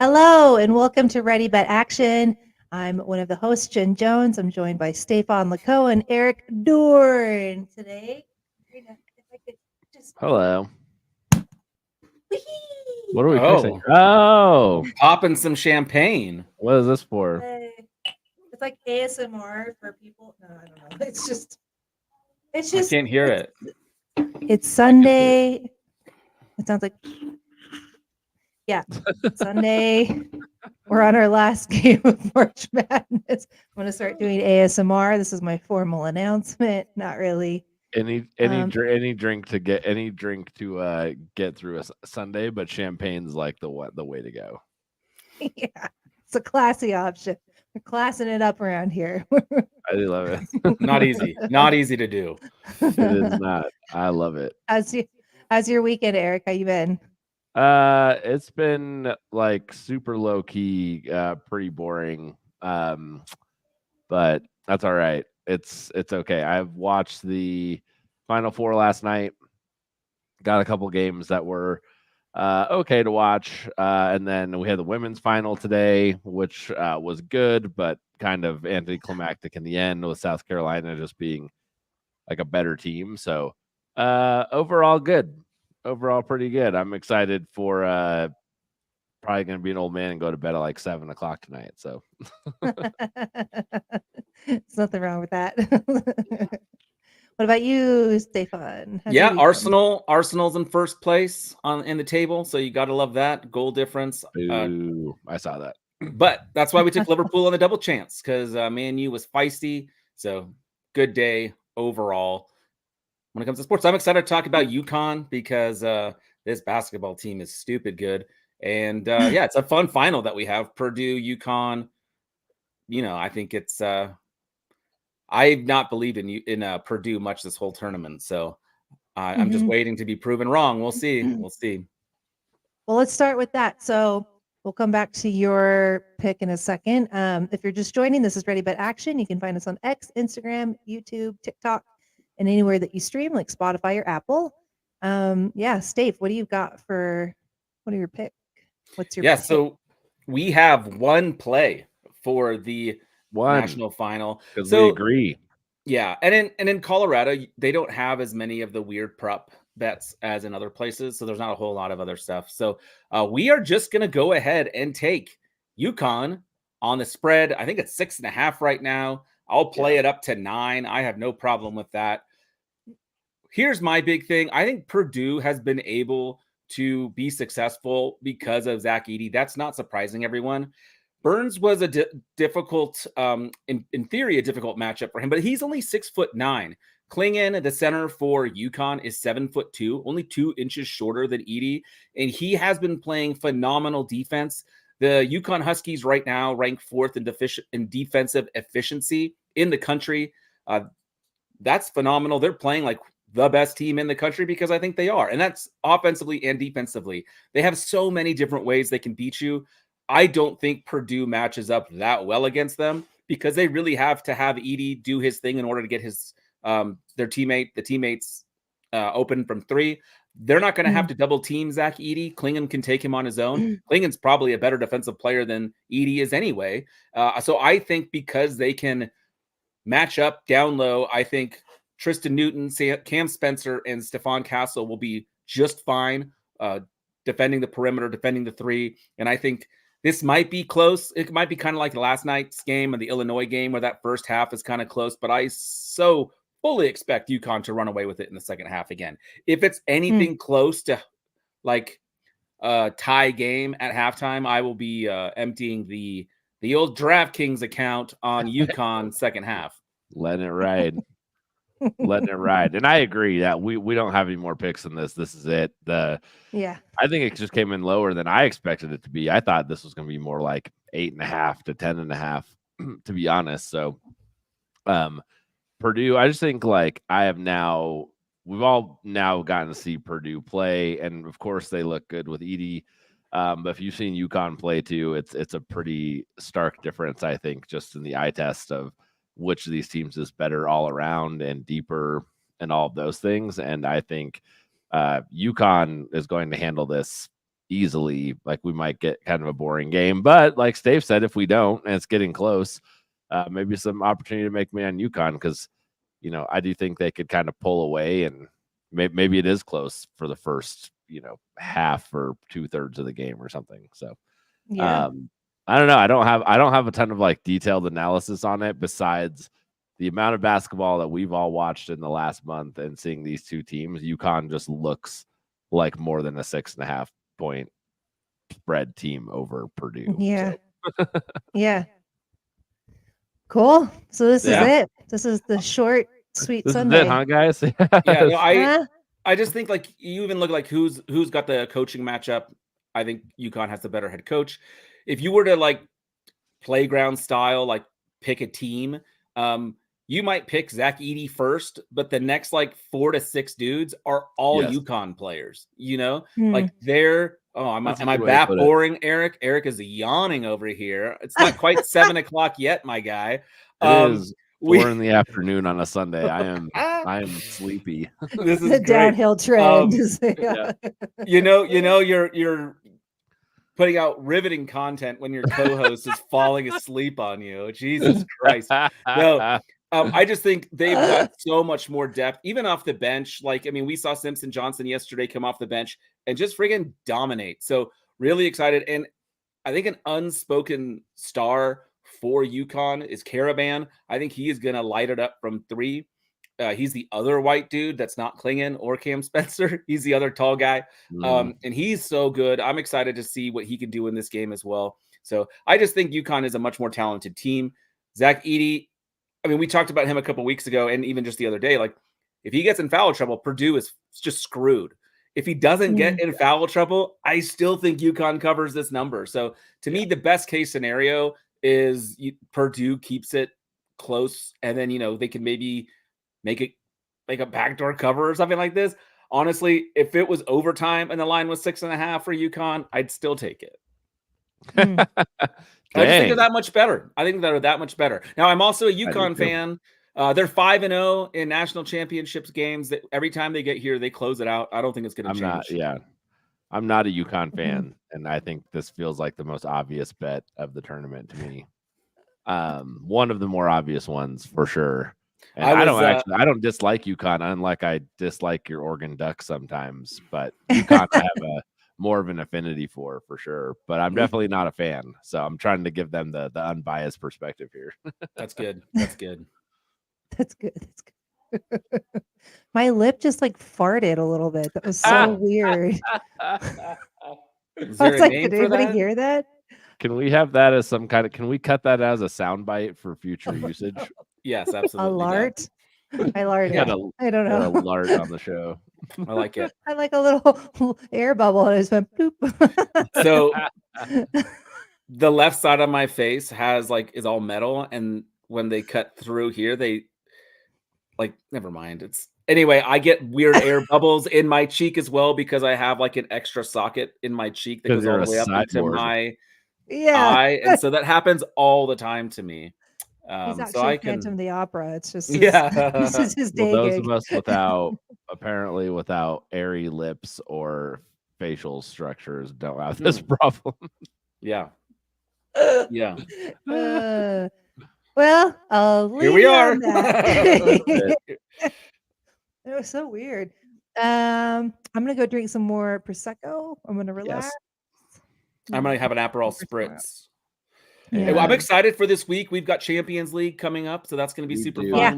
Hello and welcome to Ready Bet Action. I'm one of the hosts, Jen Jones. I'm joined by Stefan Laco and Eric Dorn. Today, if I could just Hello. Whee! What are we fixing? Oh, Oh, popping some champagne. what is this for? It's like ASMR for people. No, I don't know. It's I just can't hear it. It's Sunday. It sounds like Sunday. We're on our last game of March Madness. I'm going to start doing ASMR. This is my formal announcement. Not really. Any drink to get through a Sunday, but champagne's like the way to go. Yeah, it's a classy option. We're classing it up around here. I do love it. Not easy. Not easy to do. It is not. I love it. How's your weekend, Eric? How you been? It's been like super low key, pretty boring. But that's all right. It's okay. I've watched the Final Four last night. Got a couple games that were okay to watch, and then we had the women's final today, which was good, but kind of anticlimactic in the end, with South Carolina just being like a better team. So overall good. Overall pretty good. I'm excited for probably going to be an old man and go to bed at like 7:00 tonight. So There's nothing wrong with that. What about you, Stefan? Yeah, Arsenal's in first place in the table, so you got to love that goal difference. Ooh, I saw that. But that's why we took Liverpool on the double chance, because Man U was feisty. So good day overall when it comes to sports. I'm excited to talk about UConn because this basketball team is stupid good. And yeah, it's a fun final that we have. Purdue, UConn. I think it's I've not believed in Purdue much this whole tournament. So I'm just waiting to be proven wrong. We'll see. We'll see. Well, let's start with that. So we'll come back to your pick in a second. If you're just joining, this is Ready Bet Action. You can find us on X, Instagram, YouTube, TikTok, and anywhere that you stream, like Spotify or Apple. Yeah, Steve, what do you got what are your pick? What's your pick? So we have one play for the national final. Because we agree. Yeah, and in Colorado, they don't have as many of the weird prop bets as in other places, so there's not a whole lot of other stuff. So we are just gonna go ahead and take UConn on the spread. I think it's 6.5 right now. I'll play it up to 9. I have no problem with that. Here's my big thing. I think Purdue has been able to be successful because of Zach Edey. That's not surprising, everyone. Burns was a difficult, in theory, a difficult matchup for him, but he's only 6'9". Klingon, the center for UConn, is 7'2", only 2 inches shorter than Edey, and he has been playing phenomenal defense. The UConn Huskies right now rank 4th in defensive efficiency in the country. That's phenomenal. They're playing like the best team in the country because I think they are, and that's offensively and defensively. They have so many different ways they can beat you. I don't think Purdue matches up that well against them because they really have to have Edey do his thing in order to get his the teammates open from 3. They're not going to have to double team Zach Edey. Klingon can take him on his own. Klingon's probably a better defensive player than Edey is anyway. So I think because they can match up down low, I think Tristan Newton, Cam Spencer, and Stephon Castle will be just fine defending the perimeter, defending the 3. And I think this might be close. It might be kind of like the last night's game and the Illinois game where that first half is kind of close, but I so fully expect UConn to run away with it in the second half again. If it's anything close to like a tie game at halftime, I will be emptying the old DraftKings account on UConn second half. Letting it ride. Letting it ride. And I agree that we don't have any more picks than this. This is it. I think it just came in lower than I expected it to be. I thought this was going to be more like 8.5 to 10.5, to be honest. So Purdue, I just think like we've all now gotten to see Purdue play, and of course they look good with Edey. But if you've seen UConn play too, it's a pretty stark difference, I think, just in the eye test of which of these teams is better all around and deeper and all of those things. And I think UConn is going to handle this easily. Like we might get kind of a boring game, but like Stave said, if we don't and it's getting close, maybe some opportunity to make me on UConn, because I do think they could kind of pull away, and maybe it is close for the first half or 2/3 of the game or something. So Yeah. I don't know. I don't have a ton of like detailed analysis on it besides the amount of basketball that we've all watched in the last month, and seeing these two teams. UConn just looks like more than a 6.5 point spread team over Purdue. Yeah. So. Yeah. Cool. So this is Yeah. it. This is the short, sweet This Sunday. is it, huh, guys? Yeah, no, Huh? I just think like you even look like who's got the coaching matchup. I think UConn has the better head coach. If you were to like playground style, like pick a team, you might pick Zach Edey first, but the next like 4 to 6 dudes are all Yes. UConn players. Hmm. Like they're am That's a I good way to that put it. boring, Eric? Eric is yawning over here. It's not quite 7:00 yet, my guy. It is 4 in the afternoon on a Sunday. I am sleepy. This is The great. downhill trend. Yeah. You're putting out riveting content when your co-host is falling asleep on you. Jesus Christ. No, I just think they've got so much more depth, even off the bench. Like, I mean, we saw Simpson Johnson yesterday come off the bench and just friggin' dominate. So really excited. And I think an unspoken star for UConn is Caravan. I think he is going to light it up from 3. He's the other white dude that's not Klingon or Cam Spencer. He's the other tall guy. And he's so good. I'm excited to see what he can do in this game as well. So I just think UConn is a much more talented team. Zach Edey, I mean, we talked about him a couple weeks ago and even just the other day. Like, if he gets in foul trouble, Purdue is just screwed. If he doesn't get in foul trouble, I still think UConn covers this number. So to me, the best case scenario is Purdue keeps it close, and then they can maybe make it like a backdoor cover or something like this. Honestly, if it was overtime and the line was 6.5 for UConn, I'd still take it. I just think they're that much better. I think they're that much better. Now, I'm also a UConn fan. They're 5-0 in national championships games. That every time they get here, they close it out. I don't think it's going to change. I'm not a UConn fan, and I think this feels like the most obvious bet of the tournament to me. One of the more obvious ones for sure. And I don't dislike UConn, unlike I dislike your Oregon Ducks sometimes, but UConn I have more of an affinity for sure. But I'm definitely not a fan, so I'm trying to give them the unbiased perspective here. That's good. That's good. That's good. That's good. My lip just like farted a little bit. That was so weird. Is there a name did for anybody that? hear that? Can we have that as some kind of? Can we cut that as a soundbite for future usage? Yes, absolutely. A lart? I larded. Yeah. I don't know. A lart on the show. I like it. I like a little air bubble and it just went poop. So the left side of my face is all metal, and when they cut through here, they never mind. Anyway, I get weird air bubbles in my cheek as well because I have like an extra socket in my cheek that goes all the way up into my eye, and so that happens all the time to me. He's actually so I Phantom can, the Opera. It's just yeah. his day those gig. of us without airy lips or facial structures don't have this problem. Yeah. Yeah. Well, I'll leave Here we are. on that. It was so weird. I'm gonna go drink some more prosecco. I'm gonna relax. Yes. I'm gonna have an Aperol spritz. Yeah. I'm excited for this week. We've got Champions League coming up, so that's going to be super fun. Yeah.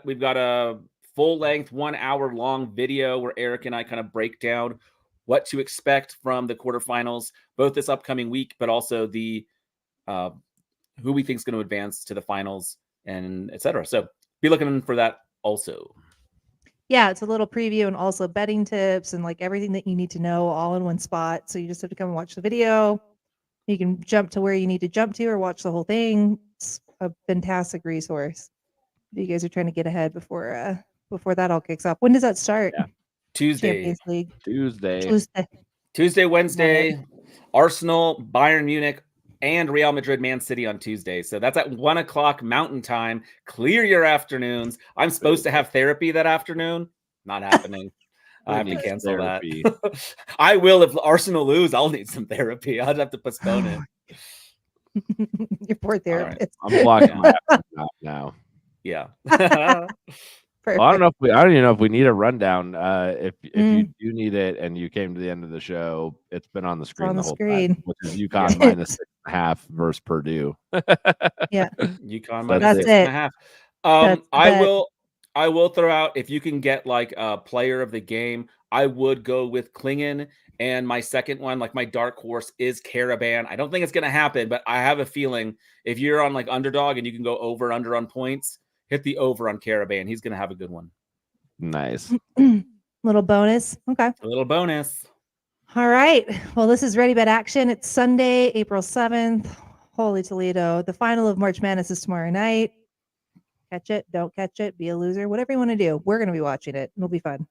We've got a full length 1 hour long video where Eric and I kind of break down what to expect from the quarterfinals, both this upcoming week, but also the who we think is going to advance to the finals and etc. So be looking for that also. Yeah, it's a little preview and also betting tips and like everything that you need to know all in one spot. So you just have to come and watch the video. You can jump to where you need to jump to or watch the whole thing. It's a fantastic resource. You guys are trying to get ahead before that all kicks off. When does that start? Yeah. Tuesday. Champions League. Tuesday, Wednesday. Arsenal, Bayern Munich, and Real Madrid, Man City on Tuesday. So that's at 1:00 Mountain Time. Clear your afternoons. I'm supposed to have therapy that afternoon. Not happening. I have to needs cancel therapy? that. I will if Arsenal lose. I'll need some therapy. I'll have to postpone it. Your poor All right. therapist. I'm blocking Yeah. my account now. Yeah. Perfect. Well, I don't even know if we need a rundown. If you Mm. do need it and you came to the end of the show, it's been on the screen on the the whole screen. time, which is UConn Yes. minus 6.5 versus Purdue. Yeah. UConn That's minus it. 6.5. That's the bet. I will throw out, if you can get like a player of the game, I would go with Klingon. And my second one, like my dark horse, is Caravan. I don't think it's going to happen, but I have a feeling if you're on like underdog and you can go over under on points, hit the over on Caravan. He's going to have a good one. Nice. Little bonus. Okay. A little bonus. All right. Well, this is Ready Bet Action. It's Sunday, April 7th. Holy Toledo. The final of March Madness is tomorrow night. Catch it, don't catch it, be a loser, whatever you want to do. We're going to be watching it. It'll be fun.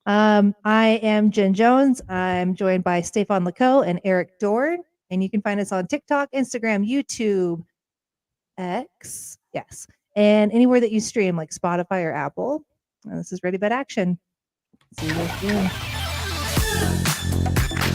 I am Jen Jones. I'm joined by Stefan Leco and Eric Dorn. And you can find us on TikTok, Instagram, YouTube, X. Yes. And anywhere that you stream, like Spotify or Apple. And this is Ready Bet Action. See you guys soon.